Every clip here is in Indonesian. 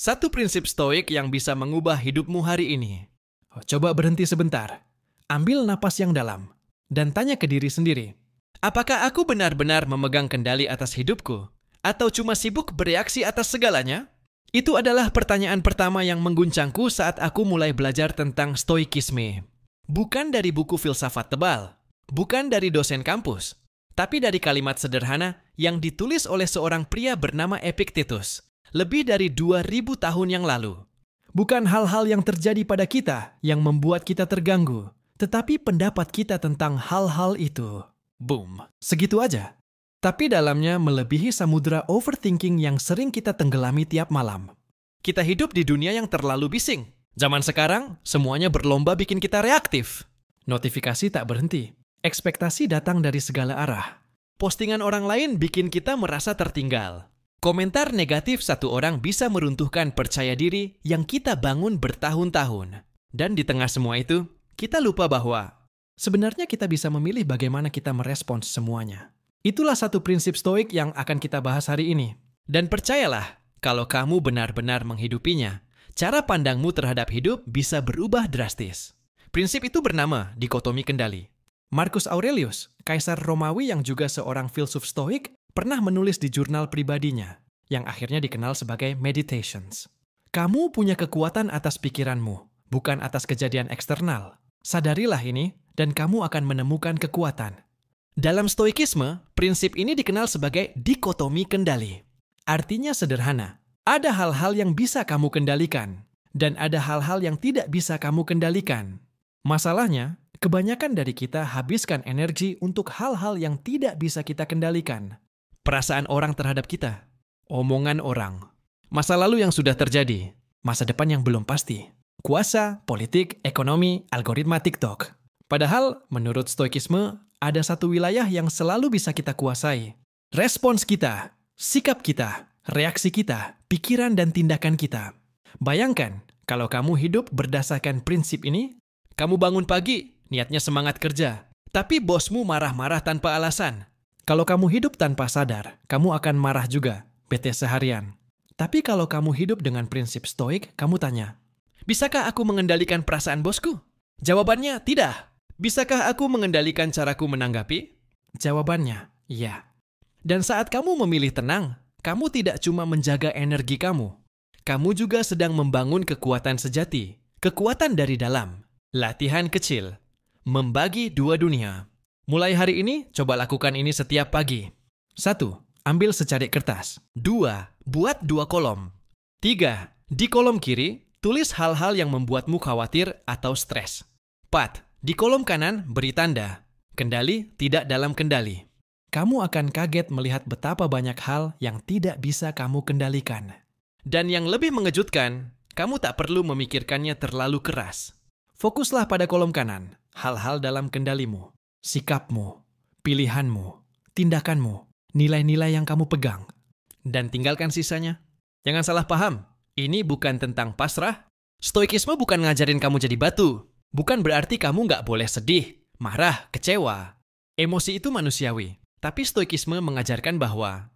Satu prinsip stoik yang bisa mengubah hidupmu hari ini. Coba berhenti sebentar, ambil napas yang dalam, dan tanya ke diri sendiri. Apakah aku benar-benar memegang kendali atas hidupku? Atau cuma sibuk bereaksi atas segalanya? Itu adalah pertanyaan pertama yang mengguncangku saat aku mulai belajar tentang stoikisme. Bukan dari buku filsafat tebal, bukan dari dosen kampus, tapi dari kalimat sederhana yang ditulis oleh seorang pria bernama Epictetus, lebih dari 2000 tahun yang lalu. Bukan hal-hal yang terjadi pada kita yang membuat kita terganggu, tetapi pendapat kita tentang hal-hal itu. Boom, segitu aja. Tapi dalamnya melebihi samudera overthinking yang sering kita tenggelami tiap malam. Kita hidup di dunia yang terlalu bising. Zaman sekarang, semuanya berlomba bikin kita reaktif. Notifikasi tak berhenti. Ekspektasi datang dari segala arah. Postingan orang lain bikin kita merasa tertinggal. Komentar negatif satu orang bisa meruntuhkan percaya diri yang kita bangun bertahun-tahun. Dan di tengah semua itu, kita lupa bahwa sebenarnya kita bisa memilih bagaimana kita merespons semuanya. Itulah satu prinsip stoik yang akan kita bahas hari ini. Dan percayalah, kalau kamu benar-benar menghidupinya, cara pandangmu terhadap hidup bisa berubah drastis. Prinsip itu bernama dikotomi kendali. Marcus Aurelius, kaisar Romawi yang juga seorang filsuf stoik, pernah menulis di jurnal pribadinya, yang akhirnya dikenal sebagai Meditations. Kamu punya kekuatan atas pikiranmu, bukan atas kejadian eksternal. Sadarilah ini, dan kamu akan menemukan kekuatan. Dalam stoikisme, prinsip ini dikenal sebagai dikotomi kendali. Artinya sederhana, ada hal-hal yang bisa kamu kendalikan, dan ada hal-hal yang tidak bisa kamu kendalikan. Masalahnya, kebanyakan dari kita habiskan energi untuk hal-hal yang tidak bisa kita kendalikan. Perasaan orang terhadap kita, omongan orang, masa lalu yang sudah terjadi, masa depan yang belum pasti, kuasa, politik, ekonomi, algoritma TikTok. Padahal, menurut stoikisme, ada satu wilayah yang selalu bisa kita kuasai. Respons kita, sikap kita, reaksi kita, pikiran dan tindakan kita. Bayangkan, kalau kamu hidup berdasarkan prinsip ini, kamu bangun pagi, niatnya semangat kerja, tapi bosmu marah-marah tanpa alasan. Kalau kamu hidup tanpa sadar, kamu akan marah juga, bete seharian. Tapi kalau kamu hidup dengan prinsip stoik, kamu tanya, bisakah aku mengendalikan perasaan bosku? Jawabannya, tidak. Bisakah aku mengendalikan caraku menanggapi? Jawabannya, ya. Dan saat kamu memilih tenang, kamu tidak cuma menjaga energi kamu. Kamu juga sedang membangun kekuatan sejati, kekuatan dari dalam. Latihan kecil, membagi dua dunia. Mulai hari ini, coba lakukan ini setiap pagi. 1. Ambil secarik kertas. 2. Buat 2 kolom. 3. Di kolom kiri, tulis hal-hal yang membuatmu khawatir atau stres. 4. Di kolom kanan, beri tanda. Kendali tidak dalam kendali. Kamu akan kaget melihat betapa banyak hal yang tidak bisa kamu kendalikan. Dan yang lebih mengejutkan, kamu tak perlu memikirkannya terlalu keras. Fokuslah pada kolom kanan, hal-hal dalam kendalimu, sikapmu, pilihanmu, tindakanmu, nilai-nilai yang kamu pegang. Dan tinggalkan sisanya. Jangan salah paham, ini bukan tentang pasrah. Stoikisme bukan ngajarin kamu jadi batu. Bukan berarti kamu nggak boleh sedih, marah, kecewa. Emosi itu manusiawi, tapi stoikisme mengajarkan bahwa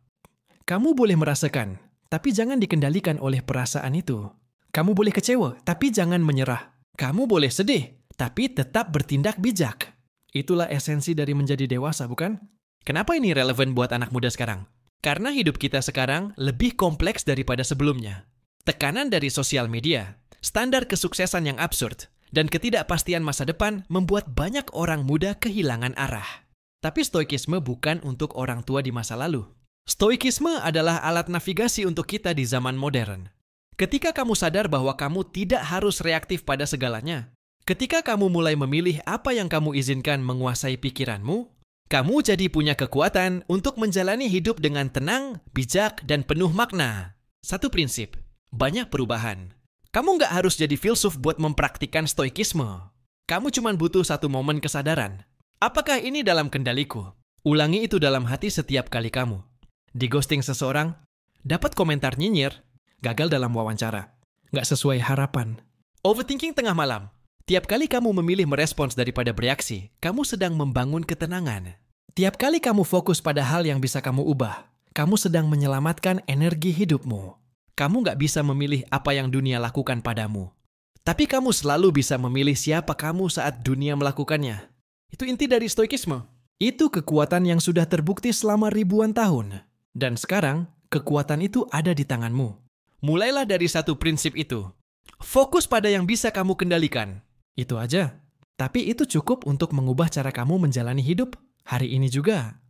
kamu boleh merasakan, tapi jangan dikendalikan oleh perasaan itu. Kamu boleh kecewa, tapi jangan menyerah. Kamu boleh sedih, tapi tetap bertindak bijak. Itulah esensi dari menjadi dewasa, bukan? Kenapa ini relevan buat anak muda sekarang? Karena hidup kita sekarang lebih kompleks daripada sebelumnya. Tekanan dari sosial media, standar kesuksesan yang absurd, dan ketidakpastian masa depan membuat banyak orang muda kehilangan arah. Tapi stoikisme bukan untuk orang tua di masa lalu. Stoikisme adalah alat navigasi untuk kita di zaman modern. Ketika kamu sadar bahwa kamu tidak harus reaktif pada segalanya, ketika kamu mulai memilih apa yang kamu izinkan menguasai pikiranmu, kamu jadi punya kekuatan untuk menjalani hidup dengan tenang, bijak, dan penuh makna. Satu prinsip, banyak perubahan. Kamu nggak harus jadi filsuf buat mempraktikkan stoikisme. Kamu cuma butuh satu momen kesadaran. Apakah ini dalam kendaliku? Ulangi itu dalam hati setiap kali kamu di ghosting seseorang, dapat komentar nyinyir, gagal dalam wawancara, nggak sesuai harapan. Overthinking tengah malam. Tiap kali kamu memilih merespons daripada bereaksi, kamu sedang membangun ketenangan. Tiap kali kamu fokus pada hal yang bisa kamu ubah, kamu sedang menyelamatkan energi hidupmu. Kamu nggak bisa memilih apa yang dunia lakukan padamu. Tapi kamu selalu bisa memilih siapa kamu saat dunia melakukannya. Itu inti dari stoikisme. Itu kekuatan yang sudah terbukti selama ribuan tahun. Dan sekarang, kekuatan itu ada di tanganmu. Mulailah dari satu prinsip itu. Fokus pada yang bisa kamu kendalikan. Itu aja. Tapi itu cukup untuk mengubah cara kamu menjalani hidup hari ini juga.